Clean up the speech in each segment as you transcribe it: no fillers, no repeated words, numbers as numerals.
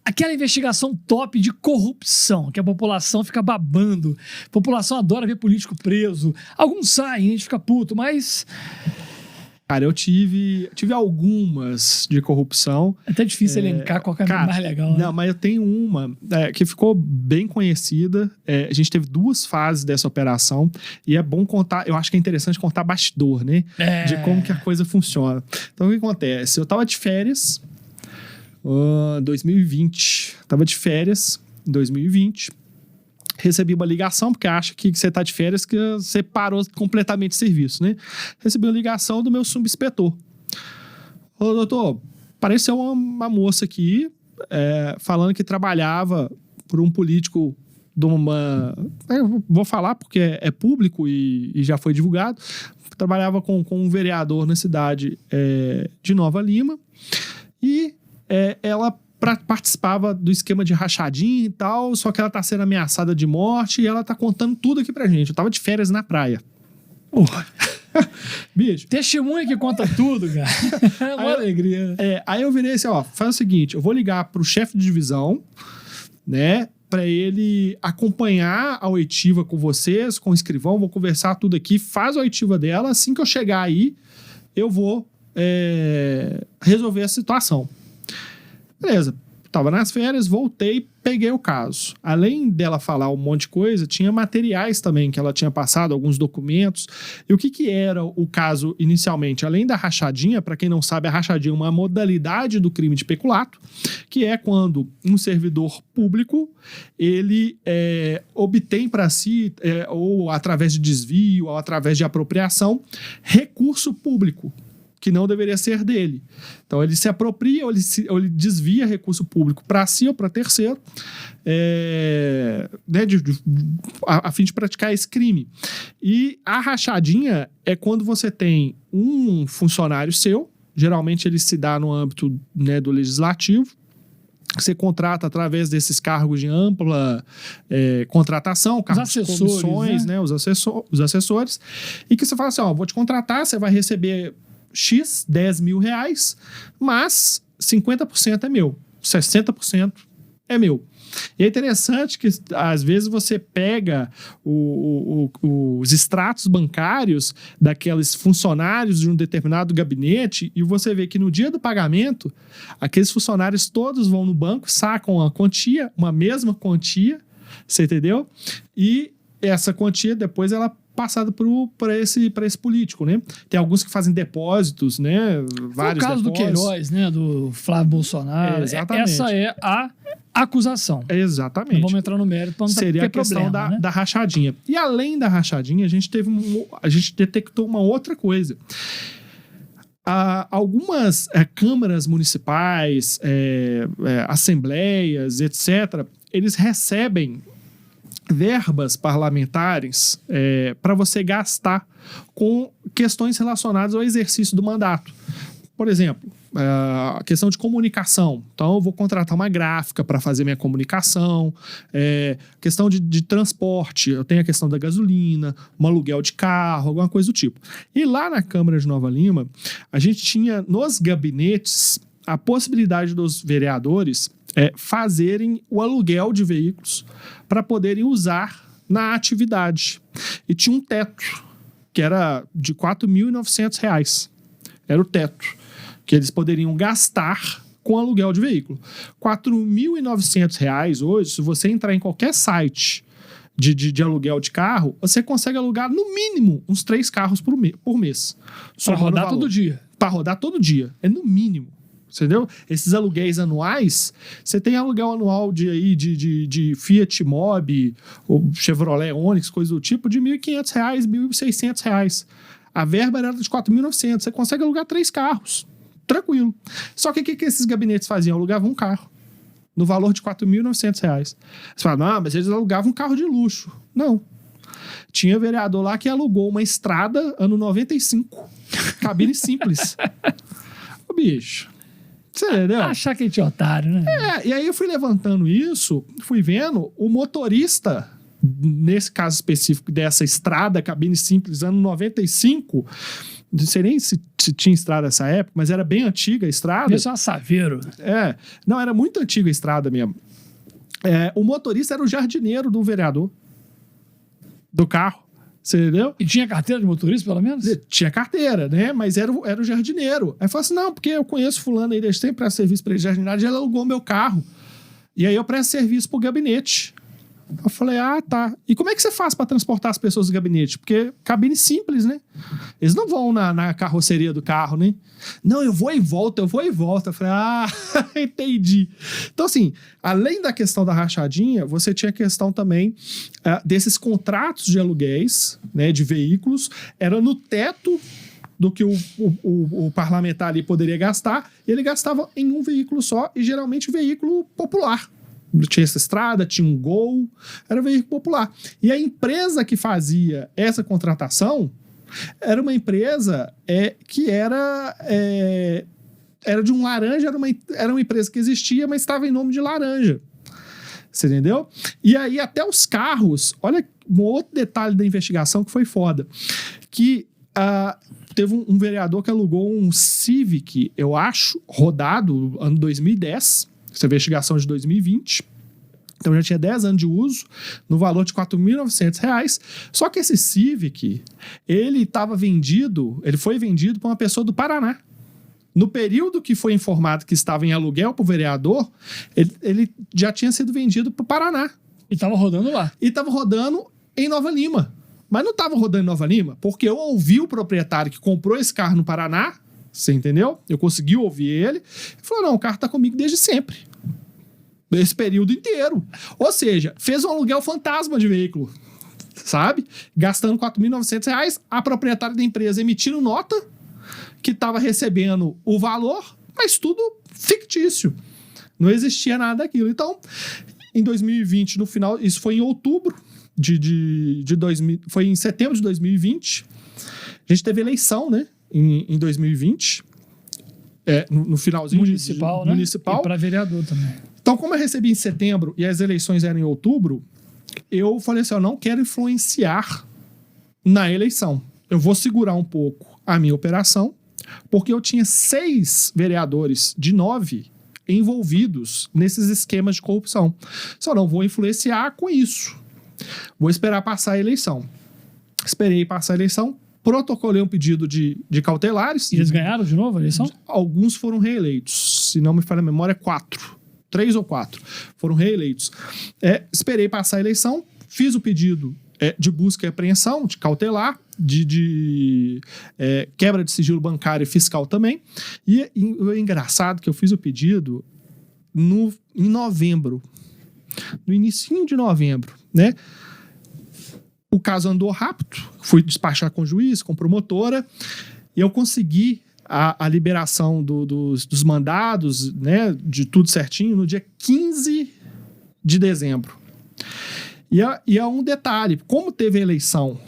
aquela investigação top de corrupção, que a população fica babando. A população adora ver político preso. Alguns saem, a gente fica puto, mas... Cara, eu tive algumas de corrupção. É até difícil elencar qual que é a mais legal. Né? Não, mas eu tenho uma que ficou bem conhecida. A gente teve 2 fases dessa operação e é bom contar, eu acho que é interessante contar bastidor, né? De como que a coisa funciona. Então, o que acontece? Eu tava de férias em 2020. Tava de férias em 2020. Recebi uma ligação, porque acha que você tá de férias, que você parou completamente de serviço, né? Recebi uma ligação do meu subinspetor. Ô, doutor, apareceu uma moça aqui falando que trabalhava por um político de uma... vou falar porque é público e já foi divulgado. Trabalhava com um vereador na cidade de Nova Lima. E ela... participava do esquema de rachadinha e tal, só que ela tá sendo ameaçada de morte e ela tá contando tudo aqui pra gente. Eu tava de férias na praia. Bicho. Testemunha que conta tudo, cara. É uma alegria. Aí eu virei assim, faz o seguinte, eu vou ligar pro chefe de divisão, né, pra ele acompanhar a oitiva com vocês, com o escrivão, vou conversar tudo aqui, faz a oitiva dela, assim que eu chegar aí, eu vou resolver a situação. Beleza, tava nas férias, voltei, peguei o caso. Além dela falar um monte de coisa, tinha materiais também que ela tinha passado, alguns documentos. E o que era o caso inicialmente? Além da rachadinha, para quem não sabe, a rachadinha é uma modalidade do crime de peculato, que é quando um servidor público, ele obtém para si, ou através de desvio, ou através de apropriação, recurso público, que não deveria ser dele. Então, ele se apropria ou ele desvia recurso público para si ou para terceiro, a fim de praticar esse crime. E a rachadinha é quando você tem um funcionário seu, geralmente ele se dá no âmbito, né, do legislativo, que você contrata através desses cargos de ampla contratação, cargos de comissões, né? Os assessores, e que você fala assim, vou te contratar, você vai receber X, 10 mil reais, mas 50% é meu, 60% é meu. E é interessante que, às vezes, você pega os extratos bancários daqueles funcionários de um determinado gabinete e você vê que no dia do pagamento, aqueles funcionários todos vão no banco, sacam uma mesma quantia, você entendeu? E essa quantia, depois, ela passada para esse político, né? Tem alguns que fazem depósitos, né? Vários o caso depósitos. Do Queiroz, né? Do Flávio Bolsonaro. Exatamente. Essa é a acusação. Exatamente. Não vamos entrar no mérito para não Seria a questão problema, da rachadinha. E além da rachadinha, a gente detectou uma outra coisa. Algumas câmaras municipais, assembleias, etc., eles recebem verbas parlamentares para você gastar com questões relacionadas ao exercício do mandato. Por exemplo, a questão de comunicação. Então, eu vou contratar uma gráfica para fazer minha comunicação. Questão de transporte. Eu tenho a questão da gasolina, um aluguel de carro, alguma coisa do tipo. E lá na Câmara de Nova Lima, a gente tinha nos gabinetes a possibilidade dos vereadores fazerem o aluguel de veículos para poderem usar na atividade. E tinha um teto, que era de R$ 4.900. Era o teto que eles poderiam gastar com aluguel de veículo. R$ 4.900 hoje, se você entrar em qualquer site de aluguel de carro, você consegue alugar no mínimo uns 3 carros por mês. Para rodar todo dia. Para rodar todo dia. É no mínimo. Entendeu? Esses aluguéis anuais, você tem aluguel anual de Fiat Mobi, ou Chevrolet Onix, coisa do tipo, de R$ 1.500, R$ 1.600. A verba era de R$ 4.900. Você consegue alugar 3 carros. Tranquilo. Só que o que esses gabinetes faziam? Alugavam um carro no valor de R$ 4.900. Você fala, não, mas eles alugavam um carro de luxo. Não. Tinha vereador lá que alugou uma estrada ano 95. Cabine simples. Ô, bicho. Você entendeu? Achar que a gente é otário, né? E aí eu fui levantando isso, fui vendo o motorista, nesse caso específico dessa estrada, cabine simples, ano 95, não sei nem se tinha estrada nessa época, mas era bem antiga a estrada. Isso é uma Saveiro. Não, era muito antiga a estrada mesmo. O motorista era o jardineiro do vereador, do carro. Você entendeu? E tinha carteira de motorista, pelo menos? Tinha carteira, né? Mas era o jardineiro. Aí falou assim: não, porque eu conheço fulano aí, desde sempre presto serviço para ele de jardinagem, ele alugou meu carro. E aí eu presto serviço pro gabinete. Eu falei: ah, tá. E como é que você faz para transportar as pessoas do gabinete? Porque cabine simples, né? Eles não vão na carroceria do carro, né? Não, eu vou e volto. Eu falei: ah, entendi. Então, assim, além da questão da rachadinha, você tinha a questão também desses contratos de aluguéis, né, de veículos. Era no teto do que o parlamentar ali poderia gastar, e ele gastava em um veículo só, e geralmente veículo popular. Tinha essa estrada, tinha um Gol, era veículo popular. E a empresa que fazia essa contratação era uma empresa que era de um laranja, era uma empresa que existia, mas estava em nome de laranja. Você entendeu? E aí até os carros, olha um outro detalhe da investigação que foi foda, que teve um vereador que alugou um Civic, eu acho, rodado, ano 2010, essa investigação de 2020, então já tinha 10 anos de uso, no valor de R$4.900. Só que esse Civic, ele foi vendido para uma pessoa do Paraná. No período que foi informado que estava em aluguel para o vereador, ele já tinha sido vendido para o Paraná. E estava rodando lá. E estava rodando em Nova Lima. Mas não estava rodando em Nova Lima, porque eu ouvi o proprietário que comprou esse carro no Paraná. Você entendeu? Eu consegui ouvir ele. Ele falou: não, o carro tá comigo desde sempre. Esse período inteiro. Ou seja, fez um aluguel fantasma de veículo. Sabe? Gastando R$4.900. A proprietária da empresa emitindo nota que estava recebendo o valor, mas tudo fictício. Não existia nada daquilo. Então, em 2020, no final, isso foi em outubro de 2000, foi em setembro de 2020. A gente teve eleição, né? Em 2020, no finalzinho municipal, né? Municipal. E para vereador também. Então, como eu recebi em setembro e as eleições eram em outubro, eu falei assim: eu não quero influenciar na eleição. Eu vou segurar um pouco a minha operação, porque eu tinha 6 vereadores de 9 envolvidos nesses esquemas de corrupção. Só não vou influenciar com isso. Vou esperar passar a eleição. Esperei passar a eleição, protocolei um pedido de cautelares. E eles ganharam de novo a eleição? Alguns foram reeleitos. Se não me falha a memória, 3 ou 4 foram reeleitos. Esperei passar a eleição, fiz o pedido de busca e apreensão, de cautelar, de quebra de sigilo bancário e fiscal também. E o engraçado que eu fiz o pedido em novembro, no inicinho de novembro, né? O caso andou rápido, fui despachar com o juiz, com a promotora, e eu consegui a liberação dos mandados, né, de tudo certinho, no dia 15 de dezembro. E é um detalhe: como teve a eleição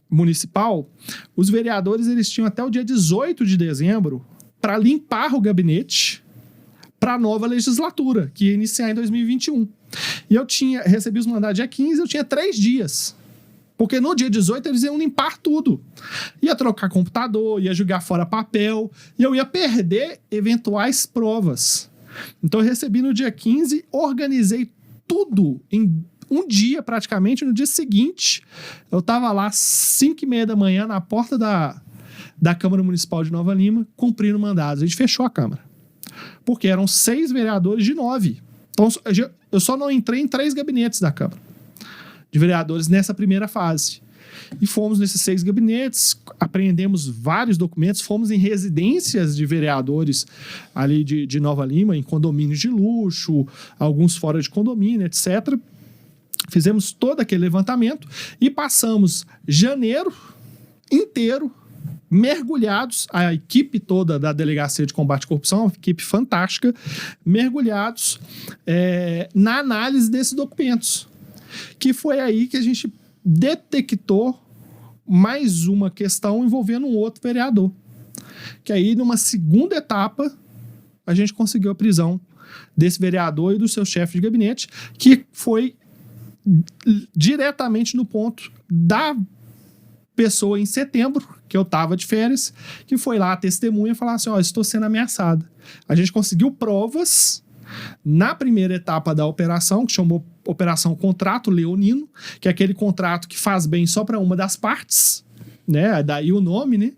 municipal, os vereadores eles tinham até o dia 18 de dezembro para limpar o gabinete para a nova legislatura, que ia iniciar em 2021. E eu recebi os mandados dia 15, eu tinha 3 dias. Porque no dia 18 eles iam limpar tudo. Ia trocar computador, ia jogar fora papel, e eu ia perder eventuais provas. Então eu recebi no dia 15, organizei tudo em um dia praticamente. No dia seguinte, eu estava lá 5h30 da manhã na porta da Câmara Municipal de Nova Lima, cumprindo mandados. A gente fechou a Câmara. Porque eram 6 vereadores de 9. Então eu só não entrei em 3 gabinetes da Câmara de vereadores nessa primeira fase. E fomos nesses 6 gabinetes, apreendemos vários documentos, fomos em residências de vereadores ali de Nova Lima, em condomínios de luxo, alguns fora de condomínio, etc. Fizemos todo aquele levantamento e passamos janeiro inteiro mergulhados, a equipe toda da Delegacia de Combate à Corrupção, uma equipe fantástica, mergulhados na análise desses documentos. Que foi aí que a gente detectou mais uma questão envolvendo um outro vereador. Que aí, numa segunda etapa, a gente conseguiu a prisão desse vereador e do seu chefe de gabinete, que foi diretamente no ponto da pessoa em setembro, que eu tava de férias, que foi lá, testemunha, falar assim, estou sendo ameaçada. A gente conseguiu provas na primeira etapa da operação, que chamou Operação Contrato Leonino, que é aquele contrato que faz bem só para uma das partes, né? Daí o nome, né?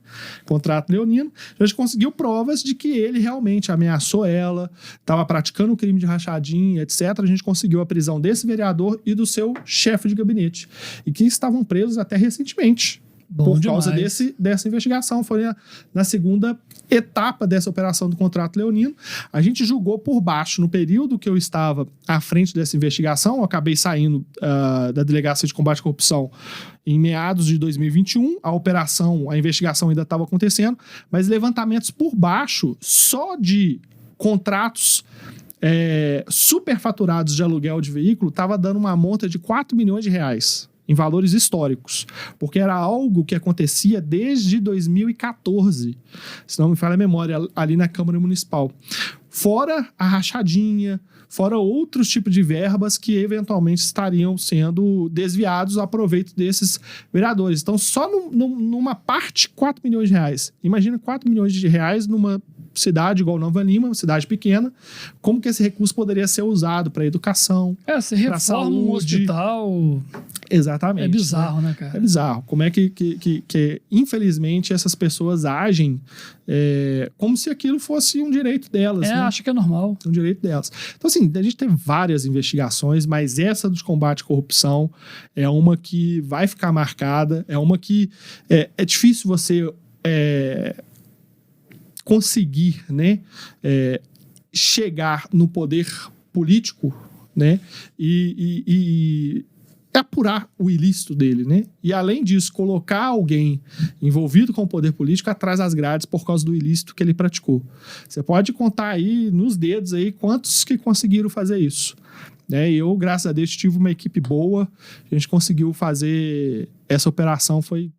Contrato Leonino. A gente conseguiu provas de que ele realmente ameaçou ela, estava praticando o crime de rachadinha, etc. A gente conseguiu a prisão desse vereador e do seu chefe de gabinete, e que estavam presos até recentemente. Bom por causa demais. dessa investigação. Foi na segunda etapa dessa operação do contrato leonino. A gente julgou por baixo no período que eu estava à frente dessa investigação. Eu acabei saindo da Delegacia de Combate à Corrupção em meados de 2021. A investigação ainda estava acontecendo, mas levantamentos por baixo só de contratos superfaturados de aluguel de veículo estava dando uma monta de 4 milhões de reais. Em valores históricos, porque era algo que acontecia desde 2014, se não me falha a memória, ali na Câmara Municipal. Fora a rachadinha, fora outros tipos de verbas que eventualmente estariam sendo desviados a proveito desses vereadores. Então, só numa parte, 4 milhões de reais. Imagina 4 milhões de reais numa cidade igual Nova Lima, uma cidade pequena, como que esse recurso poderia ser usado para educação, Você reforma um hospital. Exatamente. É bizarro, né, cara? É bizarro. Como é que infelizmente, essas pessoas agem como se aquilo fosse um direito delas. Né? Acho que é normal. Um direito delas. Então, assim, a gente tem várias investigações, mas essa dos combate à corrupção é uma que vai ficar marcada, é uma que é difícil você conseguir, né, chegar no poder político, né, e apurar o ilícito dele, né? E além disso, colocar alguém envolvido com o poder político atrás das grades por causa do ilícito que ele praticou. Você pode contar aí nos dedos aí quantos que conseguiram fazer isso. Né? E eu, graças a Deus, tive uma equipe boa, a gente conseguiu fazer essa operação, foi